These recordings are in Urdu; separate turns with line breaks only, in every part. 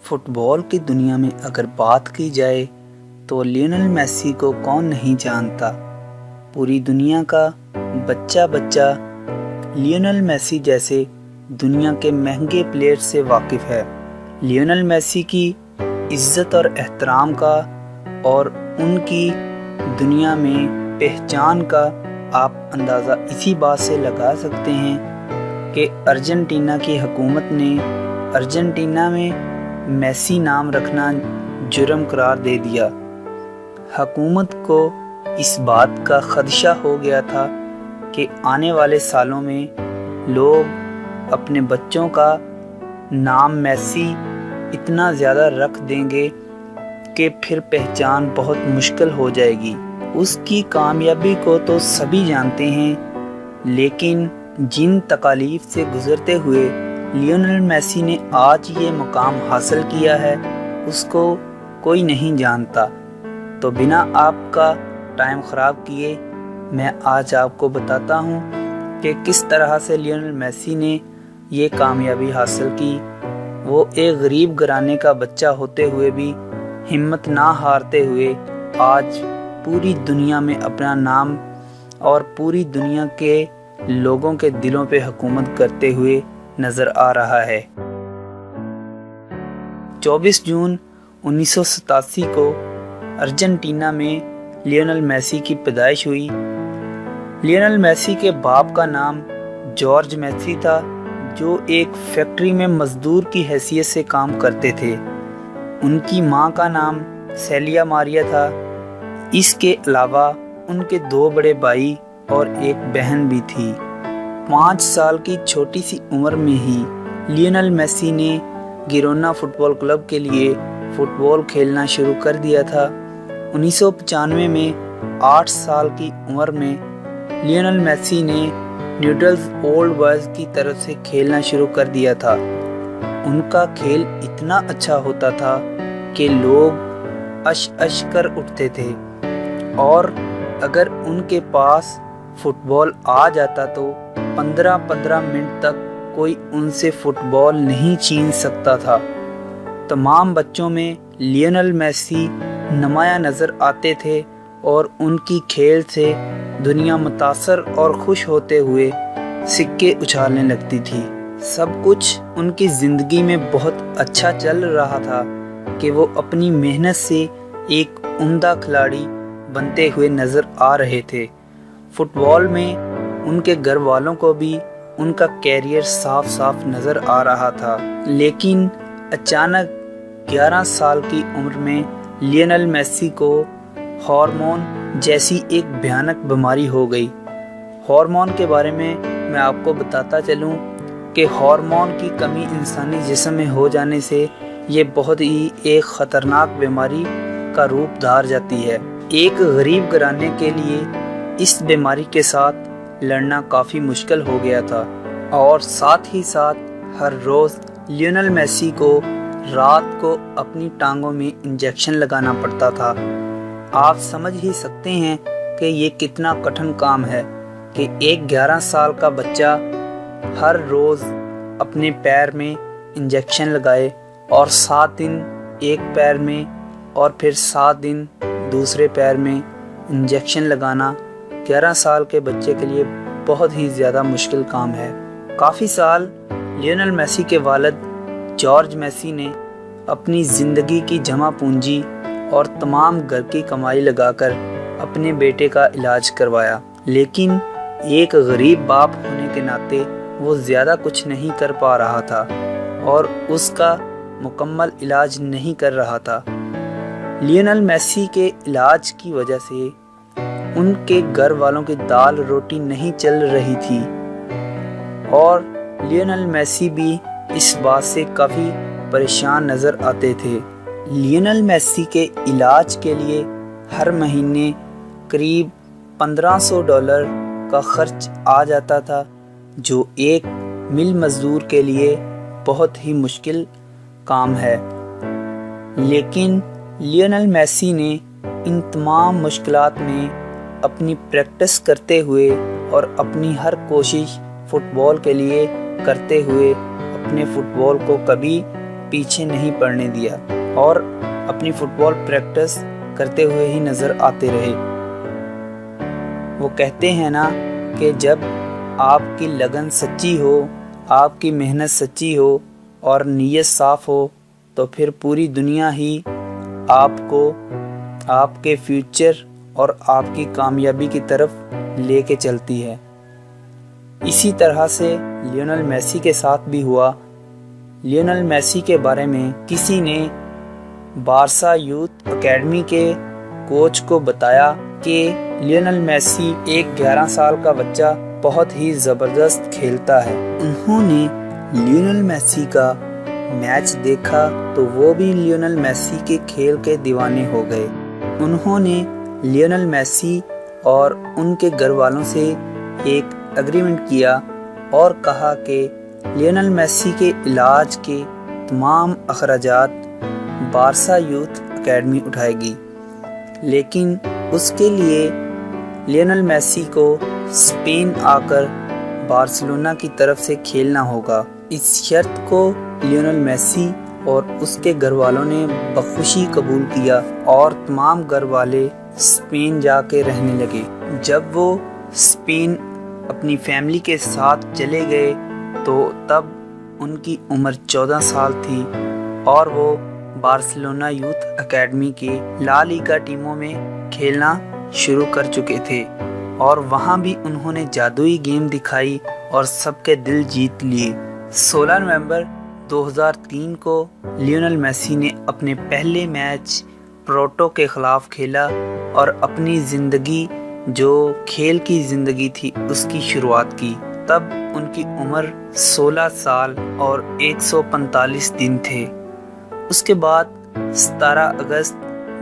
فٹ بال کی دنیا میں اگر بات کی جائے تو لیونل میسی کو کون نہیں جانتا۔ پوری دنیا کا بچہ لیونل میسی جیسے دنیا کے مہنگے پلیئر سے واقف ہے۔ لیونل میسی کی عزت اور احترام کا اور ان کی دنیا میں پہچان کا آپ اندازہ اسی بات سے لگا سکتے ہیں کہ ارجنٹینا کی حکومت نے ارجنٹینا میں میسی نام رکھنا جرم قرار دے دیا۔ حکومت کو اس بات کا خدشہ ہو گیا تھا کہ آنے والے سالوں میں لوگ اپنے بچوں کا نام میسی اتنا زیادہ رکھ دیں گے کہ پھر پہچان بہت مشکل ہو جائے گی۔ اس کی کامیابی کو تو سبھی جانتے ہیں، لیکن جن تکالیف سے گزرتے ہوئے لیونل میسی نے آج یہ مقام حاصل کیا ہے اس کو کوئی نہیں جانتا۔ تو بنا آپ کا ٹائم خراب کیے میں آج آپ کو بتاتا ہوں کہ کس طرح سے لیونل میسی نے یہ کامیابی حاصل کی۔ وہ ایک غریب گھرانے کا بچہ ہوتے ہوئے بھی ہمت نہ ہارتے ہوئے آج پوری دنیا میں اپنا نام اور پوری دنیا کے لوگوں کے دلوں پہ حکومت کرتے ہوئے نظر آ رہا ہے۔ 24 جون 1987 کو ارجنٹینا میں لیونل میسی کی پیدائش ہوئی۔ لیونل میسی کے باپ کا نام جارج میسی تھا، جو ایک فیکٹری میں مزدور کی حیثیت سے کام کرتے تھے۔ ان کی ماں کا نام سیلیا ماریا تھا۔ اس کے علاوہ ان کے 2 بڑے بھائی اور ایک بہن بھی تھی۔ 5 سال کی چھوٹی سی عمر میں ہی لیونل میسی نے گیرونا فٹ بال کلب کے لیے فٹ بال کھیلنا شروع کر دیا تھا۔ 1995 میں 8 سال کی عمر میں لیونل میسی نے نیوٹلز اولڈ بوائز کی طرف سے کھیلنا شروع کر دیا تھا۔ ان کا کھیل اتنا اچھا ہوتا تھا کہ لوگ اش کر اٹھتے تھے، اور اگر ان کے پاس فٹ بال آ جاتا تو 15 منٹ تک کوئی ان سے فٹ بال نہیں چھین سکتا تھا۔ تمام بچوں میں لیونل میسی نمایاں نظر آتے تھے اور ان کی کھیل سے دنیا متاثر اور خوش ہوتے ہوئے سکے اچھالنے لگتی تھی۔ سب کچھ ان کی زندگی میں بہت اچھا چل رہا تھا کہ وہ اپنی محنت سے ایک عمدہ کھلاڑی بنتے ہوئے نظر آ رہے تھے۔ فٹ بال میں ان کے گھر والوں کو بھی ان کا کیریئر صاف نظر آ رہا تھا، لیکن اچانک 11 سال کی عمر میں لیونل میسی کو ہارمون جیسی ایک بھیانک بیماری ہو گئی۔ ہارمون کے بارے میں آپ کو بتاتا چلوں کہ ہارمون کی کمی انسانی جسم میں ہو جانے سے یہ بہت ہی ایک خطرناک بیماری کا روپ دھار جاتی ہے۔ ایک غریب گھرانے کے لیے اس بیماری کے ساتھ لڑنا کافی مشکل ہو گیا تھا، اور ساتھ ہی ساتھ ہر روز لیونل میسی کو رات کو اپنی ٹانگوں میں انجیکشن لگانا پڑتا تھا۔ آپ سمجھ ہی سکتے ہیں کہ یہ کتنا کٹھن کام ہے کہ ایک 11 سال کا بچہ ہر روز اپنے پیر میں انجیکشن لگائے، اور 7 دن ایک پیر میں اور پھر 7 دن دوسرے پیر میں انجیکشن لگانا 11 سال کے بچے کے لیے بہت ہی زیادہ مشکل کام ہے۔ کافی سال لیونل میسی کے والد جارج میسی نے اپنی زندگی کی جمع پونجی اور تمام گھر کی کمائی لگا کر اپنے بیٹے کا علاج کروایا، لیکن ایک غریب باپ ہونے کے ناطے وہ زیادہ کچھ نہیں کر پا رہا تھا اور اس کا مکمل علاج نہیں کر رہا تھا۔ لیونل میسی کے علاج کی وجہ سے ان کے گھر والوں کی دال روٹی نہیں چل رہی تھی، اور لیونل میسی بھی اس بات سے کافی پریشان نظر آتے تھے۔ لیونل میسی کے علاج کے لیے ہر مہینے قریب $1500 کا خرچ آ جاتا تھا، جو ایک مل مزدور کے لیے بہت ہی مشکل کام ہے۔ لیکن لیونل میسی نے ان تمام مشکلات میں اپنی پریکٹس کرتے ہوئے اور اپنی ہر کوشش فٹ بال کے لیے کرتے ہوئے اپنے فٹ بال کو کبھی پیچھے نہیں پڑنے دیا اور اپنی فٹ بال پریکٹس کرتے ہوئے ہی نظر آتے رہے۔ وہ کہتے ہیں نا کہ جب آپ کی لگن سچی ہو، آپ کی محنت سچی ہو اور نیت صاف ہو تو پھر پوری دنیا ہی آپ کو آپ کے فیوچر اور آپ کی کامیابی کی طرف لے کے چلتی ہے۔ اسی طرح سے لیونل میسی کے ساتھ بھی ہوا۔ لیونل میسی کے بارے میں کسی نے بارسا یوتھ اکیڈمی کے کوچ کو بتایا کہ لیونل میسی ایک 11 سال کا بچہ بہت ہی زبردست کھیلتا ہے۔ انہوں نے لیونل میسی کا میچ دیکھا تو وہ بھی لیونل میسی کے کھیل کے دیوانے ہو گئے۔ انہوں نے لیونل میسی اور ان کے گھر والوں سے ایک ایگریمنٹ کیا اور کہا کہ لیونل میسی کے علاج کے تمام اخراجات بارسا یوتھ اکیڈمی اٹھائے گی، لیکن اس کے لیے لیونل میسی کو اسپین آ کر بارسلونا کی طرف سے کھیلنا ہوگا۔ اس شرط کو لیونل میسی اور اس کے گھر والوں نے بخوشی قبول کیا اور تمام گھر والے اسپین جا کے رہنے لگے۔ جب وہ اسپین اپنی فیملی کے ساتھ چلے گئے تو تب ان کی عمر 14 سال تھی اور وہ بارسلونا یوتھ اکیڈمی کے لا لیگا ٹیموں میں کھیلنا شروع کر چکے تھے اور وہاں بھی انہوں نے جادوئی گیم دکھائی اور سب کے دل جیت لیے۔ 16 نومبر 2003 کو لیونل میسی نے اپنے پہلے میچ پورٹو کے خلاف کھیلا اور اپنی زندگی جو کھیل کی زندگی تھی اس کی شروعات کی۔ تب ان کی عمر 16 سال اور 145 دن تھے۔ اس کے بعد 17 اگست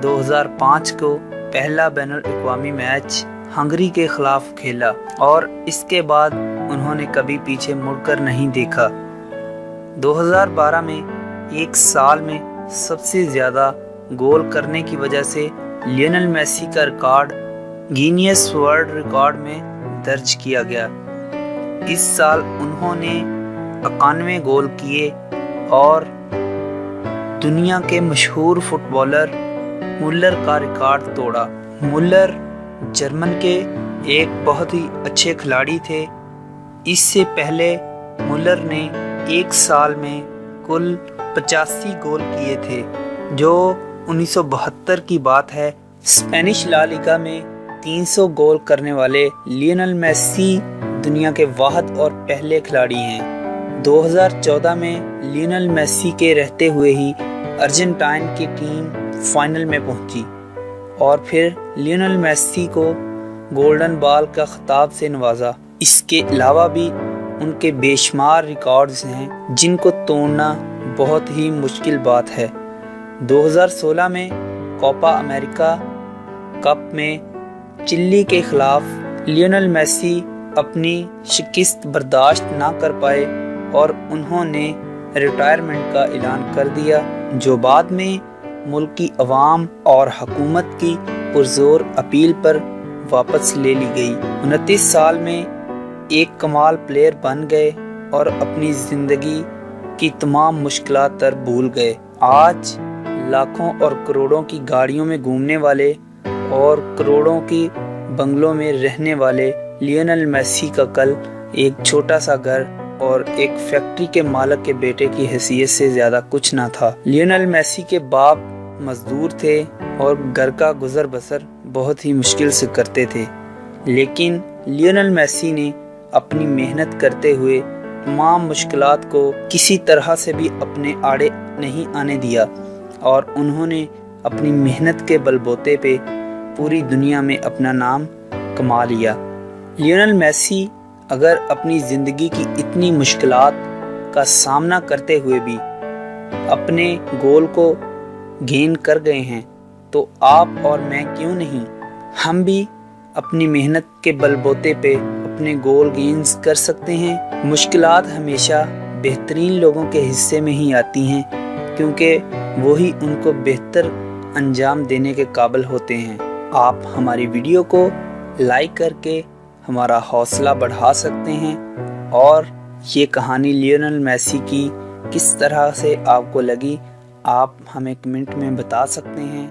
2005 کو پہلا بین الاقوامی میچ ہنگری کے خلاف کھیلا اور اس کے بعد انہوں نے کبھی پیچھے مڑ کر نہیں دیکھا۔ 2012 میں ایک سال میں سب سے زیادہ گول کرنے کی وجہ سے لیونل میسی کا ریکارڈ گینیس ورلڈ ریکارڈ میں درج کیا گیا۔ اس سال انہوں نے 91 گول کیے اور دنیا کے مشہور فٹ بالر مولر کا ریکارڈ توڑا۔ مولر جرمن کے ایک بہت ہی اچھے کھلاڑی تھے۔ اس سے پہلے مولر نے ایک سال میں کل 85 گول کیے تھے، جو 1972 کی بات ہے۔ اسپینش لا لیگا میں 300 گول کرنے والے لیونل میسی دنیا کے واحد اور پہلے کھلاڑی ہیں۔ 2014 میں لیونل میسی کے رہتے ہوئے ہی ارجنٹائن کی ٹیم فائنل میں پہنچی اور پھر لیونل میسی کو گولڈن بال کا خطاب سے نوازا۔ اس کے علاوہ بھی ان کے بے شمار ریکارڈز ہیں جن کو توڑنا بہت ہی مشکل بات ہے۔ 2016 میں کوپا امریکہ کپ میں چلی کے خلاف لیونل میسی اپنی شکست برداشت نہ کر پائے اور انہوں نے ریٹائرمنٹ کا اعلان کر دیا، جو بعد میں ملک کی عوام اور حکومت کی پرزور اپیل پر واپس لے لی گئی۔ 29 سال میں ایک کمال پلیئر بن گئے اور اپنی زندگی کی تمام مشکلات تر بھول گئے۔ آج لاکھوں اور کروڑوں کی گاڑیوں میں گھومنے والے اور کروڑوں کی بنگلوں میں رہنے والے لیونل میسی کا کل ایک چھوٹا سا گھر اور ایک فیکٹری کے مالک کے بیٹے کی حیثیت سے زیادہ کچھ نہ تھا۔ لیونل میسی کے باپ مزدور تھے اور گھر کا گزر بسر بہت ہی مشکل سے کرتے تھے، لیکن لیونل میسی نے اپنی محنت کرتے ہوئے تمام مشکلات کو کسی طرح سے بھی اپنے آڑے نہیں آنے دیا اور انہوں نے اپنی محنت کے بل بوتے پہ پوری دنیا میں اپنا نام کما لیا۔ لیونل میسی اگر اپنی زندگی کی اتنی مشکلات کا سامنا کرتے ہوئے بھی اپنے گول کو گین کر گئے ہیں تو آپ اور میں کیوں نہیں؟ ہم بھی اپنی محنت کے بل بوتے پہ اپنے گول گینز کر سکتے ہیں۔ مشکلات ہمیشہ بہترین لوگوں کے حصے میں ہی آتی ہیں کیونکہ وہی ان کو بہتر انجام دینے کے قابل ہوتے ہیں۔ آپ ہماری ویڈیو کو لائک کر کے ہمارا حوصلہ بڑھا سکتے ہیں اور یہ کہانی لیونل میسی کی کس طرح سے آپ کو لگی آپ ہمیں کمنٹ میں بتا سکتے ہیں۔